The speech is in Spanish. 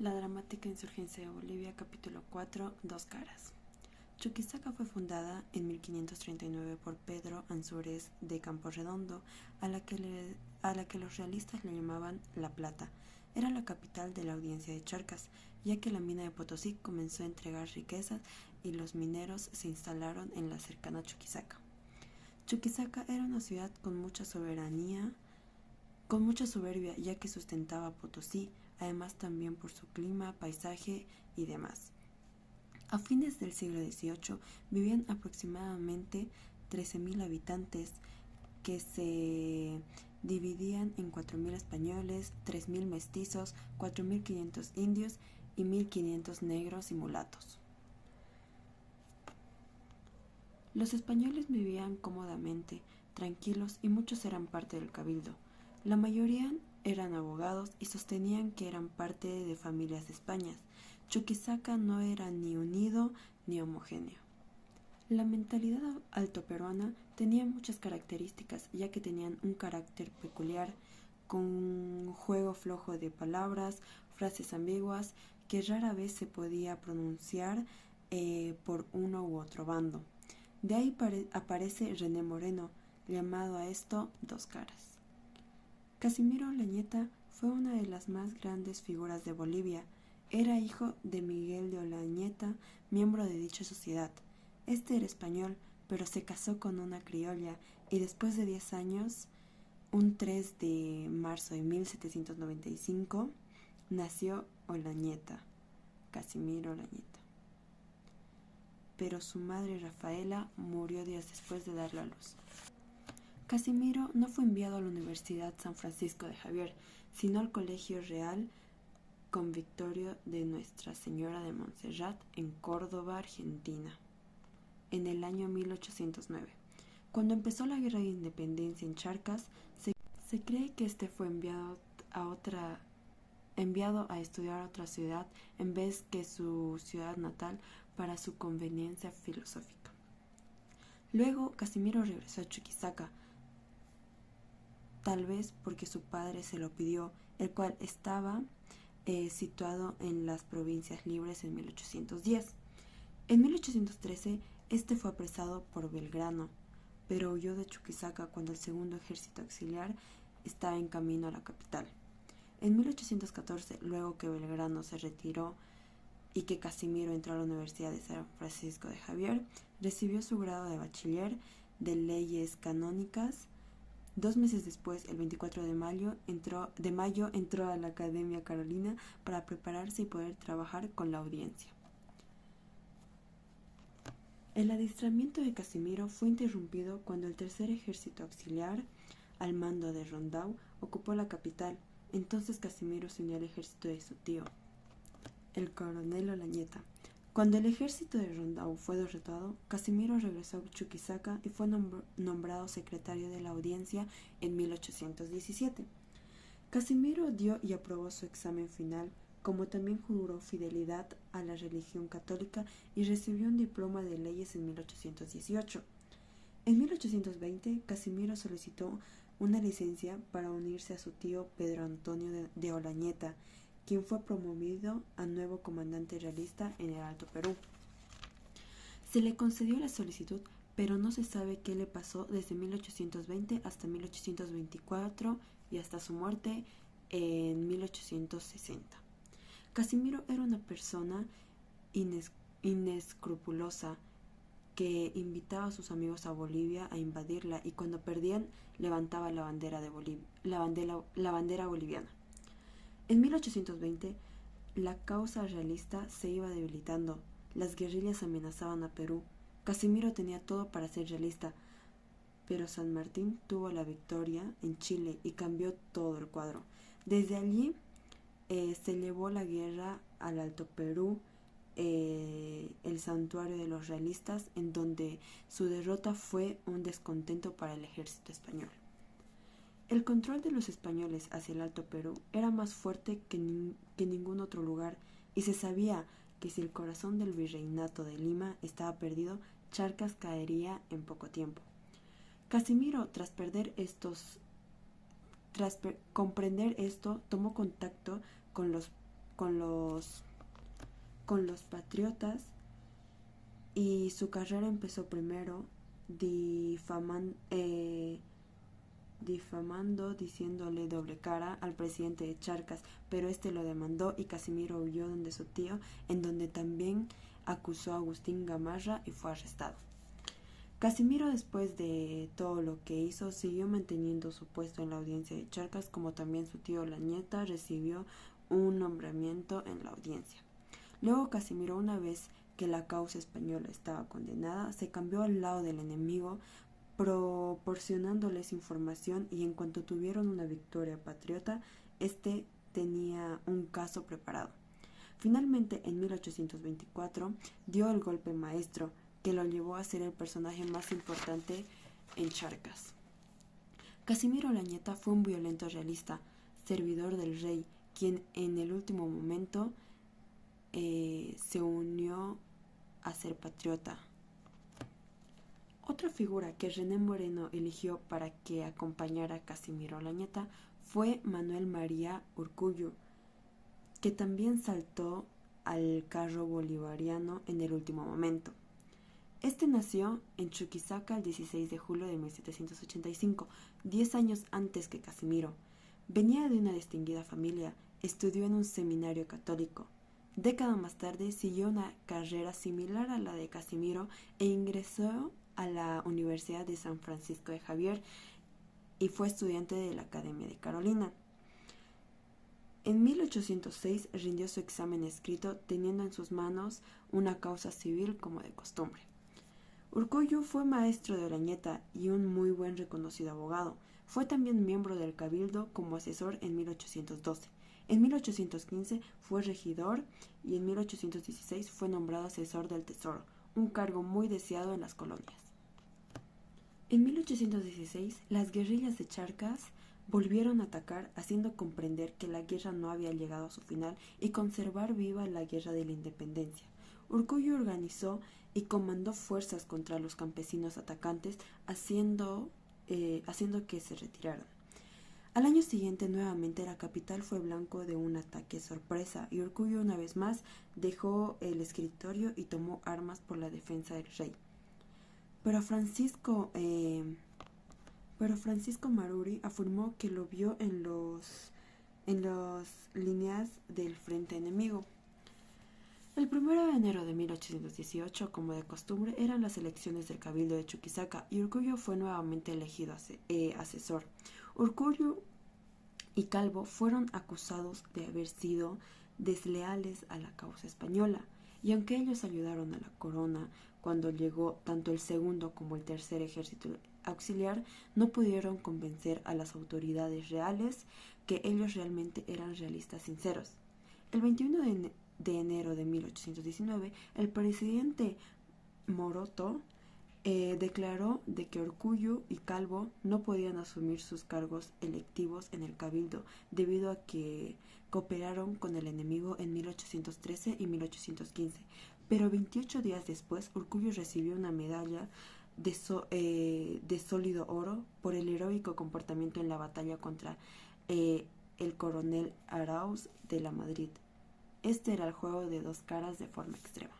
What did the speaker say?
La dramática insurgencia de Bolivia, capítulo 4, Dos caras. Chuquisaca fue fundada en 1539 por Pedro Ansúrez de Camporredondo, a la que los realistas le llamaban La Plata. Era la capital de la audiencia de Charcas, ya que la mina de Potosí comenzó a entregar riquezas y los mineros se instalaron en la cercana Chuquisaca. Chuquisaca era una ciudad con mucha soberbia, ya que sustentaba a Potosí, además también por su clima, paisaje y demás. A fines del siglo XVIII vivían aproximadamente 13.000 habitantes que se dividían en 4.000 españoles, 3.000 mestizos, 4.500 indios y 1.500 negros y mulatos. Los españoles vivían cómodamente, tranquilos, y muchos eran parte del cabildo. La mayoría eran abogados y sostenían que eran parte de familias de España. Chuquisaca no era ni unido ni homogéneo. La mentalidad altoperuana tenía muchas características, ya que tenían un carácter peculiar, con un juego flojo de palabras, frases ambiguas, que rara vez se podía pronunciar por uno u otro bando. De ahí aparece René Moreno, llamado a esto Dos Caras. Casimiro Olañeta fue una de las más grandes figuras de Bolivia. Era hijo de Miguel de Olañeta, miembro de dicha sociedad. Este era español, pero se casó con una criolla y después de 10 años, un 3 de marzo de 1795, nació Olañeta, Casimiro Olañeta. Pero su madre Rafaela murió días después de darle a luz. Casimiro no fue enviado a la Universidad San Francisco de Javier, sino al Colegio Real Convictorio de Nuestra Señora de Montserrat en Córdoba, Argentina, en el año 1809. Cuando empezó la Guerra de Independencia en Charcas, se cree que este fue enviado a estudiar a otra ciudad en vez que su ciudad natal para su conveniencia filosófica. Luego Casimiro regresó a Chuquisaca, tal vez porque su padre se lo pidió, el cual estaba situado en las Provincias Libres en 1810. En 1813, este fue apresado por Belgrano, pero huyó de Chuquisaca cuando el segundo ejército auxiliar estaba en camino a la capital. En 1814, luego que Belgrano se retiró y que Casimiro entró a la Universidad de San Francisco de Javier, recibió su grado de bachiller de leyes canónicas. 2 meses después, el 24 de mayo, entró a la Academia Carolina para prepararse y poder trabajar con la audiencia. El adiestramiento de Casimiro fue interrumpido cuando el tercer ejército auxiliar, al mando de Rondau, ocupó la capital. Entonces Casimiro se unió al ejército de su tío, el coronel Olañeta. Cuando el ejército de Rondau fue derrotado, Casimiro regresó a Chuquisaca y fue nombrado secretario de la audiencia en 1817. Casimiro dio y aprobó su examen final, como también juró fidelidad a la religión católica y recibió un diploma de leyes en 1818. En 1820, Casimiro solicitó una licencia para unirse a su tío Pedro Antonio de Olañeta, quien fue promovido a nuevo comandante realista en el Alto Perú. Se le concedió la solicitud, pero no se sabe qué le pasó desde 1820 hasta 1824 y hasta su muerte en 1860. Casimiro era una persona inescrupulosa que invitaba a sus amigos a Bolivia a invadirla y cuando perdían levantaba la bandera boliviana. En 1820, la causa realista se iba debilitando. Las guerrillas amenazaban a Perú. Casimiro tenía todo para ser realista, pero San Martín tuvo la victoria en Chile y cambió todo el cuadro. Desde allí se llevó la guerra al Alto Perú, el santuario de los realistas, en donde su derrota fue un descontento para el ejército español. El control de los españoles hacia el Alto Perú era más fuerte que ningún otro lugar, y se sabía que si el corazón del virreinato de Lima estaba perdido, Charcas caería en poco tiempo. Casimiro, tras comprender esto, tomó contacto con con los patriotas, y su carrera empezó primero difamando, diciéndole doble cara al presidente de Charcas, pero este lo demandó y Casimiro huyó donde su tío, en donde también acusó a Agustín Gamarra y fue arrestado. Casimiro, después de todo lo que hizo, siguió manteniendo su puesto en la audiencia de Charcas, como también su tío Lañeta recibió un nombramiento en la audiencia. Luego Casimiro, una vez que la causa española estaba condenada, se cambió al lado del enemigo, proporcionándoles información, y en cuanto tuvieron una victoria patriota, este tenía un caso preparado. Finalmente, en 1824, dio el golpe maestro que lo llevó a ser el personaje más importante en Charcas. Casimiro Lañeta fue un violento realista, servidor del rey, quien en el último momento se unió a ser patriota. Otra figura que René Moreno eligió para que acompañara a Casimiro Lañeta fue Manuel María Urkullu, que también saltó al carro bolivariano en el último momento. Este nació en Chuquisaca el 16 de julio de 1785, 10 años antes que Casimiro. Venía de una distinguida familia, estudió en un seminario católico. Década más tarde siguió una carrera similar a la de Casimiro e ingresó a la Universidad de San Francisco de Javier y fue estudiante de la Academia de Carolina. En 1806 rindió su examen escrito, teniendo en sus manos una causa civil como de costumbre. Urkullu fue maestro de Olañeta y un muy buen reconocido abogado. Fue también miembro del Cabildo como asesor en 1812. En 1815 fue regidor y en 1816 fue nombrado asesor del Tesoro, un cargo muy deseado en las colonias. En 1816, las guerrillas de Charcas volvieron a atacar, haciendo comprender que la guerra no había llegado a su final y conservar viva la guerra de la independencia. Urkullu organizó y comandó fuerzas contra los campesinos atacantes, haciendo que se retiraran. Al año siguiente, nuevamente, la capital fue blanco de un ataque sorpresa y Urkullu una vez más dejó el escritorio y tomó armas por la defensa del rey. Pero Francisco Maruri afirmó que lo vio en las líneas del frente enemigo. El 1 de enero de 1818, como de costumbre, eran las elecciones del Cabildo de Chuquisaca y Urkullu fue nuevamente elegido asesor. Urkullu y Calvo fueron acusados de haber sido desleales a la causa española, y aunque ellos ayudaron a la corona cuando llegó tanto el segundo como el tercer ejército auxiliar, no pudieron convencer a las autoridades reales que ellos realmente eran realistas sinceros. El 21 de enero de 1819, el presidente Moroto declaró de que Urkullu y Calvo no podían asumir sus cargos electivos en el Cabildo debido a que cooperaron con el enemigo en 1813 y 1815, pero 28 días después Urkullu recibió una medalla de sólido oro por el heroico comportamiento en la batalla contra el coronel Arauz de la Madrid. Este era el juego de dos caras de forma extrema.